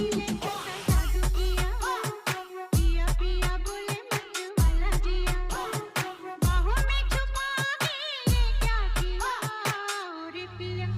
इन्हें कैसा जादू किया पिया पिया बोले मत वाला जिया बाहों में छुपा के ये क्या किया रे पिया